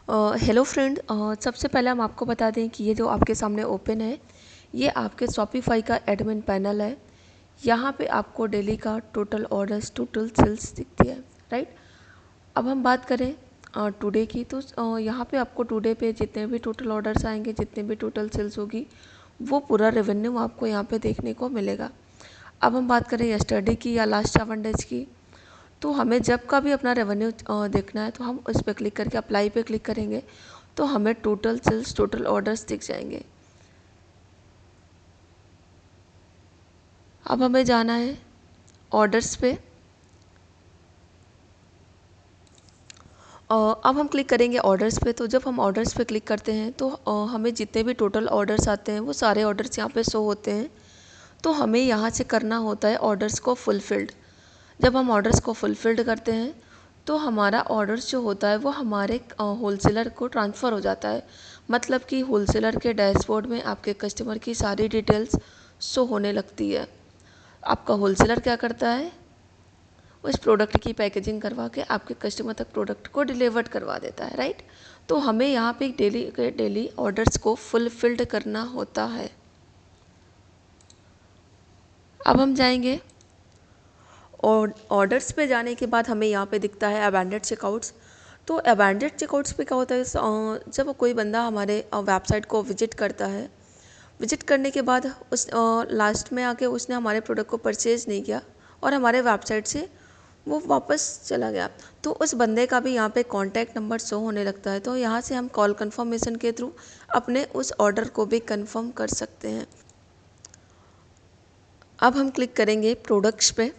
Hello friend, सबसे पहले हम आपको बता दें कि ये जो आपके सामने ओपन है ये आपके शॉपिफाई का एडमिन पैनल है। यहाँ पे आपको डेली का टोटल ऑर्डर्स, टोटल सेल्स दिखती है, राइट। अब हम बात करें टुडे की, तो यहाँ पे आपको टुडे पे जितने भी टोटल ऑर्डर्स आएंगे, जितने भी टोटल सेल्स होगी, वो पूरा रेवेन्यू आपको यहाँ पे देखने को मिलेगा। अब हम बात करें यस्टरडे की या लास्ट 7 डेज की, तो हमें जब का भी अपना रेवेन्यू देखना है तो हम उस पर क्लिक करके अप्लाई पे क्लिक करेंगे तो हमें टोटल सेल्स, टोटल ऑर्डर्स दिख जाएंगे। अब हमें जाना है ऑर्डर्स पे। अब हम क्लिक करेंगे ऑर्डर्स पे। तो जब हम ऑर्डर्स पे क्लिक करते हैं तो हमें जितने भी टोटल ऑर्डर्स आते हैं वो सारे ऑर्डर्स यहाँ पे शो होते हैं। तो हमें यहाँ से करना होता है ऑर्डर्स को फुलफिल्ड। जब हम ऑर्डर्स को फुलफिल्ड करते हैं तो हमारा ऑर्डर्स जो होता है वो हमारे होलसेलर को ट्रांसफ़र हो जाता है। मतलब कि होलसेलर के डैशबोर्ड में आपके कस्टमर की सारी डिटेल्स शो होने लगती है। आपका होलसेलर क्या करता है, उस प्रोडक्ट की पैकेजिंग करवा के आपके कस्टमर तक प्रोडक्ट को डिलीवर्ड करवा देता है, राइट। तो हमें यहाँ पे डेली के डेली ऑर्डर्स को फुलफिल्ड करना होता है। अब हम जाएंगे और ऑर्डर्स पे जाने के बाद हमें यहाँ पे दिखता है अबैंडेड चेकआउट्स। तो अबैंडेड चेकआउट्स पे क्या होता है, जब कोई बंदा हमारे वेबसाइट को विजिट करता है, विजिट करने के बाद उस लास्ट में आके उसने हमारे प्रोडक्ट को परचेज़ नहीं किया और हमारे वेबसाइट से वो वापस चला गया, तो उस बंदे का भी यहाँ पे कॉन्टैक्ट नंबर शो होने लगता है। तो यहाँ से हम कॉल कन्फर्मेशन के थ्रू अपने उस ऑर्डर को भी कंफर्म कर सकते हैं। अब हम क्लिक करेंगे प्रोडक्ट्स पे।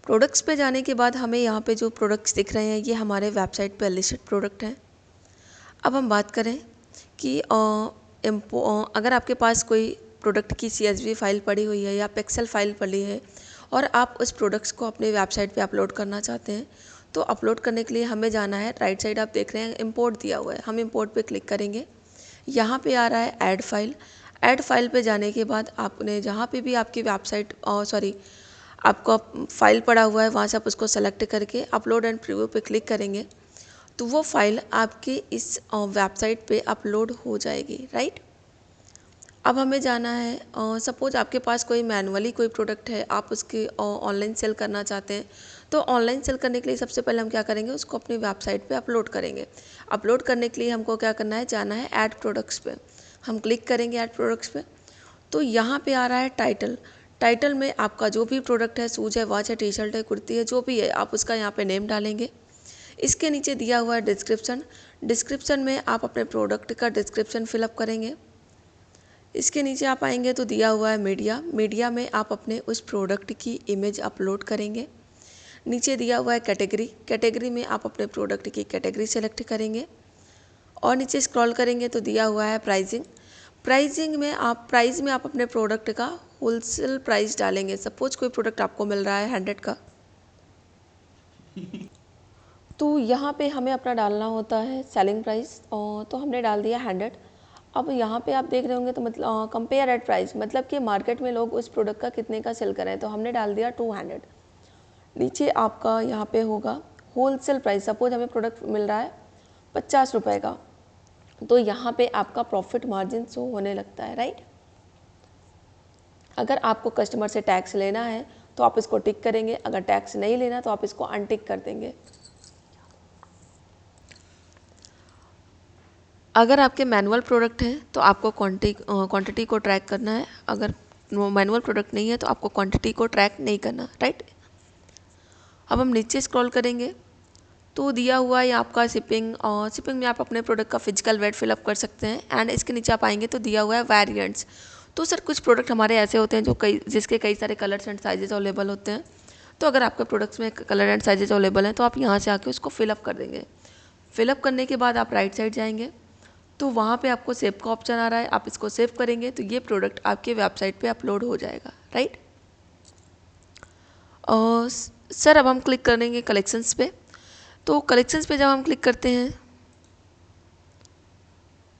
प्रोडक्ट्स पे जाने के बाद हमें यहाँ पे जो प्रोडक्ट्स दिख रहे हैं ये हमारे वेबसाइट पे लिस्टेड प्रोडक्ट हैं। अब हम बात करें कि अगर आपके पास कोई प्रोडक्ट की CSV फाइल पड़ी हुई है या पिक्सल फाइल पड़ी है और आप उस प्रोडक्ट्स को अपने वेबसाइट पे अपलोड करना चाहते हैं, तो अपलोड करने के लिए हमें जाना है, राइट साइड आप देख रहे हैं इंपोर्ट दिया हुआ है, हम इंपोर्ट पे क्लिक करेंगे। यहाँ पे आ रहा है ऐड फाइल। ऐड फाइल पे जाने के बाद आपने जहाँ पे भी आपकी वेबसाइट आपका फाइल पड़ा हुआ है वहाँ से आप उसको सेलेक्ट करके अपलोड एंड प्रीव्यू पे क्लिक करेंगे तो वो फाइल आपके इस वेबसाइट पे अपलोड हो जाएगी, राइट। अब हमें जाना है, सपोज आपके पास कोई मैनुअली कोई प्रोडक्ट है, आप उसके ऑनलाइन सेल करना चाहते हैं, तो ऑनलाइन सेल करने के लिए सबसे पहले हम क्या करेंगे, उसको अपनी वेबसाइट पे अपलोड करेंगे। अपलोड करने के लिए हमको क्या करना है, जाना है ऐड प्रोडक्ट्स पे। हम क्लिक करेंगे ऐड प्रोडक्ट्स पे। तो यहाँ पे आ रहा है टाइटल। टाइटल में आपका जो भी प्रोडक्ट है, शूज़ है, वॉच है, टी शर्ट है, कुर्ती है, जो भी है आप उसका यहाँ पे नेम डालेंगे। इसके नीचे दिया हुआ है डिस्क्रिप्शन। डिस्क्रिप्शन में आप अपने प्रोडक्ट का डिस्क्रिप्शन फिलअप करेंगे। इसके नीचे आप आएंगे तो दिया हुआ है मीडिया। मीडिया में आप अपने उस प्रोडक्ट की इमेज अपलोड करेंगे। नीचे दिया हुआ है कैटेगरी। कैटेगरी में आप अपने प्रोडक्ट की कैटेगरी सेलेक्ट करेंगे और नीचे स्क्रॉल करेंगे तो दिया हुआ है प्राइसिंग। प्राइस में आप अपने प्रोडक्ट का होलसेल प्राइस डालेंगे। सपोज कोई प्रोडक्ट आपको मिल रहा है 100 का, तो यहाँ पे हमें अपना डालना होता है सेलिंग प्राइस, तो हमने डाल दिया 100। अब यहाँ पे आप देख रहे होंगे तो मतलब कंपेयर एट प्राइस, मतलब कि मार्केट में लोग उस प्रोडक्ट का कितने का सेल कर रहे हैं, तो हमने डाल दिया 200। नीचे आपका यहाँ पे होगा होलसेल प्राइस। सपोज हमें प्रोडक्ट मिल रहा है 50 रुपये का, तो यहाँ पे आपका प्रॉफिट मार्जिन शो होने लगता है, राइट। अगर आपको कस्टमर से टैक्स लेना है तो आप इसको टिक करेंगे, अगर टैक्स नहीं लेना तो आप इसको अनटिक कर देंगे। अगर आपके मैनुअल प्रोडक्ट हैं तो आपको क्वांटिटी को ट्रैक करना है, अगर मैनुअल प्रोडक्ट नहीं है तो आपको क्वांटिटी को ट्रैक नहीं करना, राइट। अब हम नीचे स्क्रॉल करेंगे तो दिया हुआ है आपका शिपिंग, और शिपिंग में आप अपने प्रोडक्ट का फिजिकल वेट फिलअप कर सकते हैं। एंड इसके नीचे आप आएंगे तो दिया हुआ है वेरिएंट्स। तो सर कुछ प्रोडक्ट हमारे ऐसे होते हैं जिसके कई सारे कलर्स एंड साइजेस अवेलेबल होते हैं, तो अगर आपके प्रोडक्ट्स में कलर एंड साइजेस अवेलेबल हैं तो आप यहाँ से आके उसको फिलअप कर देंगे। फिलअप करने के बाद आप राइट साइड जाएंगे तो वहाँ पे आपको सेव का ऑप्शन आ रहा है, आप इसको सेव करेंगे तो ये प्रोडक्ट आपके वेबसाइट पे अपलोड हो जाएगा, राइट। सर अब हम क्लिक करेंगे कलेक्शंस पे। तो कलेक्शंस पे जब हम क्लिक करते हैं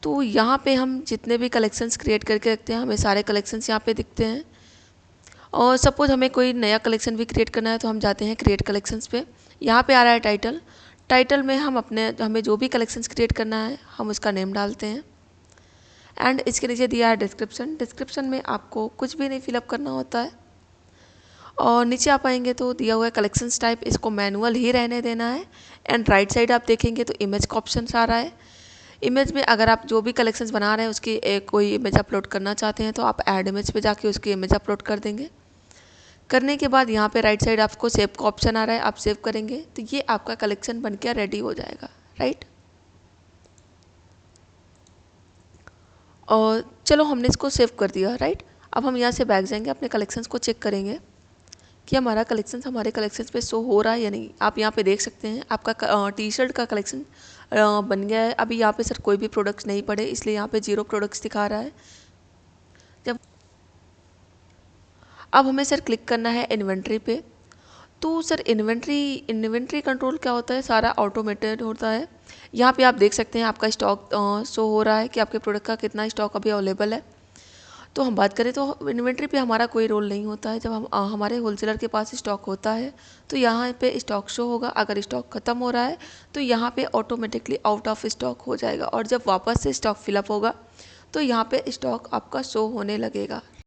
तो यहाँ पे हम जितने भी कलेक्शंस क्रिएट करके रखते हैं हमें सारे कलेक्शंस यहाँ पे दिखते हैं। और सपोज हमें कोई नया कलेक्शन भी क्रिएट करना है तो हम जाते हैं क्रिएट कलेक्शंस पे। यहाँ पे आ रहा है टाइटल। टाइटल में हम हमें जो भी कलेक्शंस क्रिएट करना है हम उसका नेम डालते हैं। एंड इसके नीचे दिया है डिस्क्रिप्शन। डिस्क्रिप्शन में आपको कुछ भी नहीं फिलअप करना होता है। और नीचे आप आएंगे तो दिया हुआ है कलेक्शंस टाइप, इसको मैनुअल ही रहने देना है। एंड राइट साइड आप देखेंगे तो इमेज का ऑप्शन आ रहा है। इमेज में अगर आप जो भी कलेक्शंस बना रहे हैं उसकी कोई इमेज अपलोड करना चाहते हैं तो आप ऐड इमेज पे जाके उसकी इमेज अपलोड कर देंगे। करने के बाद यहाँ पे राइट साइड आपको सेव का ऑप्शन आ रहा है, आप सेव करेंगे तो ये आपका कलेक्शन बन के रेडी हो जाएगा, राइट। और चलो हमने इसको सेव कर दिया, राइट। अब हम यहाँ से बैक जाएंगे, अपने कलेक्शंस को चेक करेंगे कि हमारा कलेक्शन हमारे कलेक्शंस पे शो हो रहा है या नहीं। आप यहाँ पे देख सकते हैं आपका टी शर्ट का कलेक्शन बन गया है। अभी यहाँ पे सर कोई भी प्रोडक्ट्स नहीं पड़े इसलिए यहाँ पे 0 प्रोडक्ट्स दिखा रहा है। जब अब हमें सर क्लिक करना है इन्वेंट्री पे। तो सर इन्वेंट्री कंट्रोल क्या होता है, सारा ऑटोमेटेड होता है। यहाँ पे आप देख सकते हैं आपका स्टॉक शो हो रहा है कि आपके प्रोडक्ट का कितना स्टॉक अभी अवेलेबल है। तो हम बात करें तो इन्वेंट्री पे हमारा कोई रोल नहीं होता है। जब हम हमारे होलसेलर के पास स्टॉक होता है तो यहाँ पे स्टॉक शो होगा। अगर स्टॉक ख़त्म हो रहा है तो यहाँ पे ऑटोमेटिकली आउट ऑफ स्टॉक हो जाएगा। और जब वापस से स्टॉक फिलअप होगा तो यहाँ पे स्टॉक आपका शो होने लगेगा।